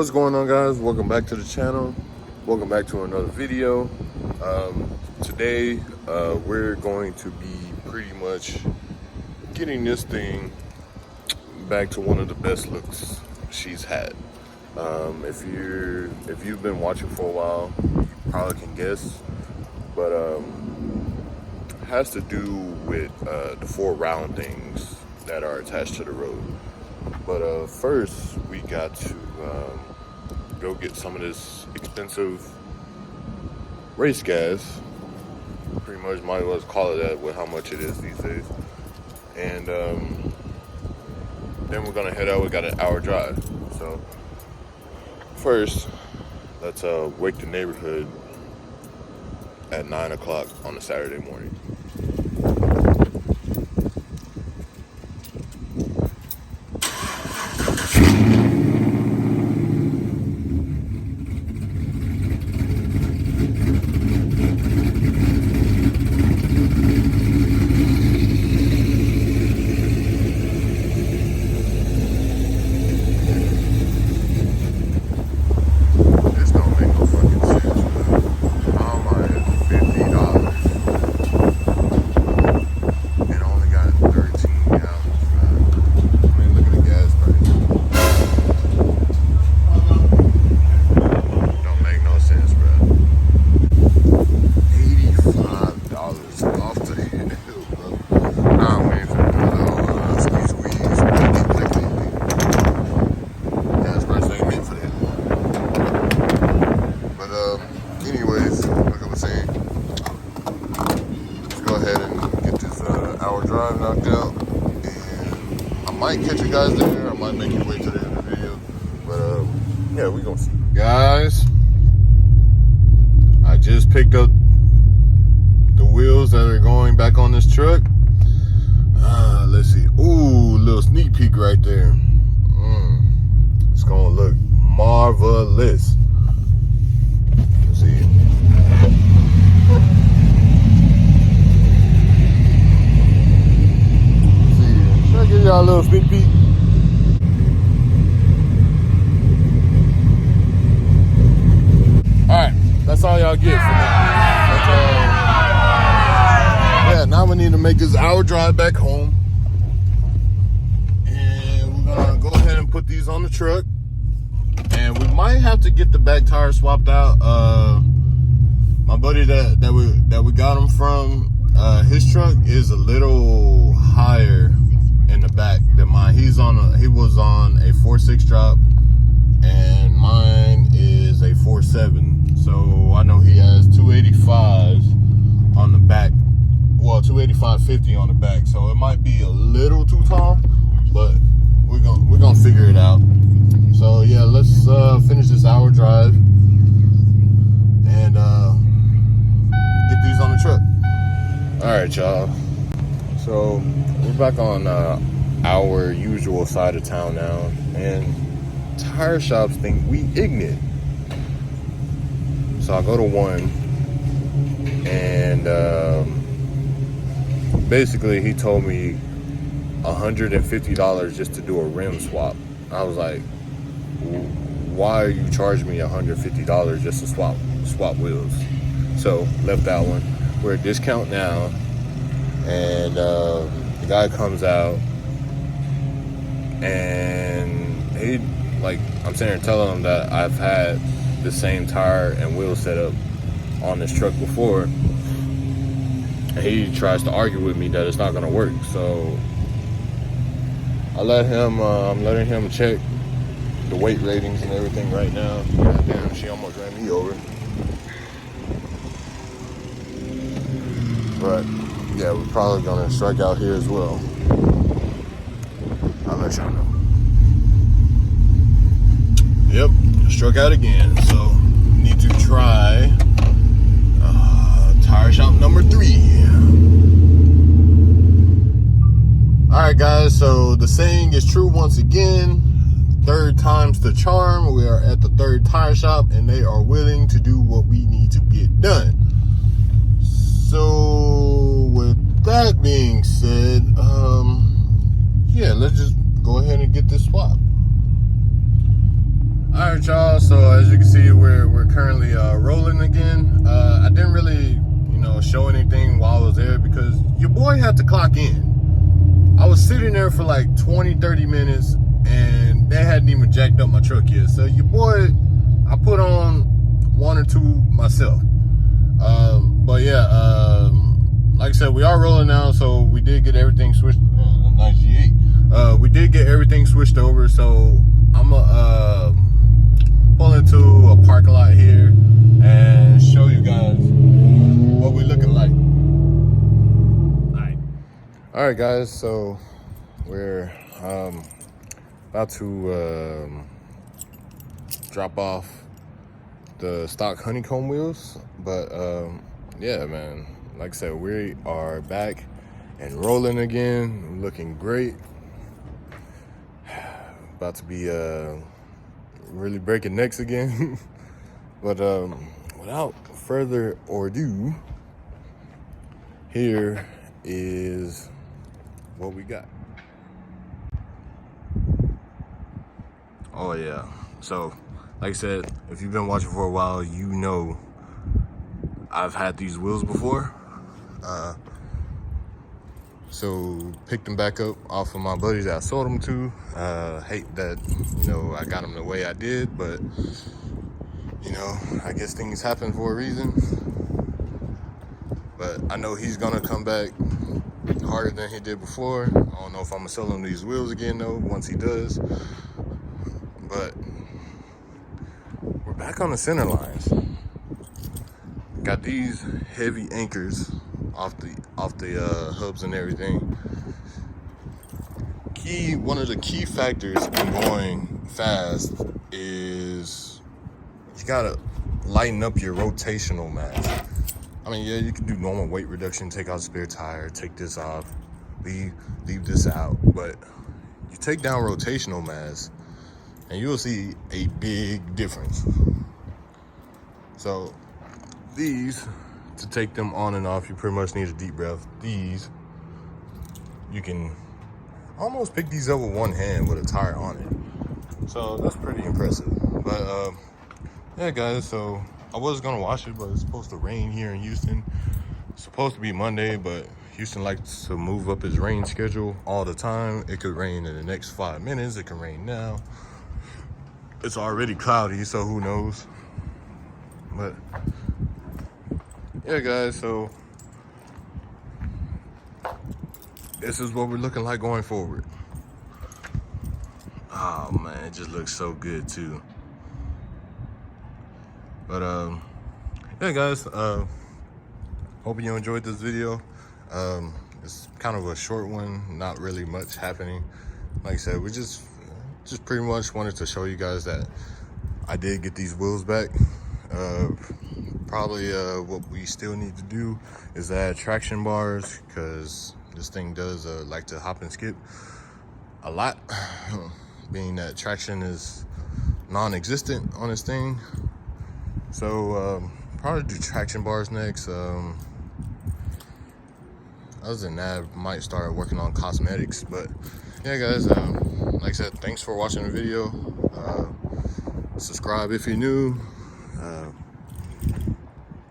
What's going on, guys? Welcome back to the channel. Welcome back to another video. Today we're going to be pretty much getting this thing back to one of the best looks she's had. If you've been watching for a while, you probably can guess, but it has to do with the 4 round things that are attached to the road. But first we got to go get some of this expensive race gas. Pretty much might as well call it that with how much it is these days. And then we're gonna head out. We got an hour drive. So first, let's wake the neighborhood at 9 o'clock on a Saturday morning. Drive knocked out, and I might catch you guys there. I might make you wait to the end of the video, but yeah, we gonna see. Guys, I just picked up the wheels that are going back on this truck. Let's see. Ooh, little sneak peek right there. It's gonna look marvelous. Let's see. Give y'all a little sneak peek. Alright, that's all y'all get for now. Yeah, now we need to make this hour drive back home. And we're gonna go ahead and put these on the truck. And we might have to get the back tire swapped out. My buddy that we got them from, his truck is a little higher in the back than mine. He was on a 4.6 drop, and mine is a 4.7. So I know he has 285s on the back. Well, 285/50 on the back. So it might be a little too tall, but we're gonna figure it out. So yeah, let's finish this hour drive and get these on the truck. All right, y'all. So we're back on our usual side of town now, and tire shops think we ignorant. So I go to one, and basically he told me $150 just to do a rim swap. I was like, why are you charging me $150 just to swap wheels? So left that one. We're at discount now. And the guy comes out, and he, like, I'm sitting there telling him that I've had the same tire and wheel setup on this truck before, and he tries to argue with me that it's not gonna work. So I'm letting him check the weight ratings and everything right now. God damn, she almost ran me over. But yeah, we're probably gonna strike out here as well. I'll let y'all know. Yep, struck out again. So need to try tire shop number 3. All right, guys. So the saying is true once again. 3rd time's the charm. We are at the 3rd tire shop, and they are willing to do what we need to get done. So with that being said, yeah, let's just go ahead and get this swap. All right. All right, y'all, so as you can see, we're currently rolling again. I didn't really, show anything while I was there because your boy had to clock in. I was sitting there for like 20-30 minutes and they hadn't even jacked up my truck yet. So your boy, I put on 1 or 2 myself. But yeah, like I said, we are rolling now, so we did get everything switched. Nice G8. We did get everything switched over, so I'm gonna pull into a parking lot here and show you guys what we're looking like. All right, guys, so we're about to drop off the stock honeycomb wheels, but yeah, man, like I said, we are back and rolling again, looking great. About to be really breaking necks again. But without further ado, here is what we got. Oh yeah, so like I said, if you've been watching for a while, you know I've had these wheels before. So picked them back up off of my buddies that I sold them to. Hate that, I got them the way I did, but I guess things happen for a reason. But I know he's gonna come back harder than he did before. I don't know if I'm gonna sell him these wheels again though, once he does. But we're back on the center lines. Got these heavy anchors off the hubs and everything. One of the key factors in going fast is you gotta lighten up your rotational mass. I mean, yeah, you can do normal weight reduction, take out the spare tire, take this off, leave this out, but you take down rotational mass and you'll see a big difference. So these, to take them on and off, you pretty much need a deep breath. These, you can almost pick these up with one hand with a tire on it. So that's pretty impressive. But yeah, guys, so I was gonna wash it, but it's supposed to rain here in Houston. It's supposed to be Monday, but Houston likes to move up its rain schedule all the time. It could rain in the next 5 minutes. It can rain now. It's already cloudy, so who knows? But yeah, guys, so this is what we're looking like going forward. Oh man, it just looks so good too. But yeah, guys, hope you enjoyed this video. It's kind of a short one, not really much happening. Like I said, we just pretty much wanted to show you guys that I did get these wheels back. Probably what we still need to do is add traction bars, because this thing does like to hop and skip a lot, being that traction is non-existent on this thing. So probably do traction bars next. Other than that, I might start working on cosmetics. But yeah, guys, like I said, thanks for watching the video. Subscribe if you're new.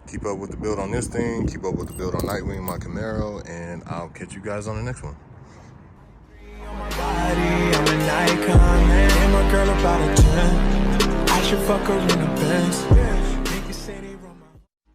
Keep up with the build on this thing. Keep up with the build on Nightwing, my Camaro, and I'll catch you guys on the next one. I'm an icon, man. My girl about a 10. I should fuck her in the Benz.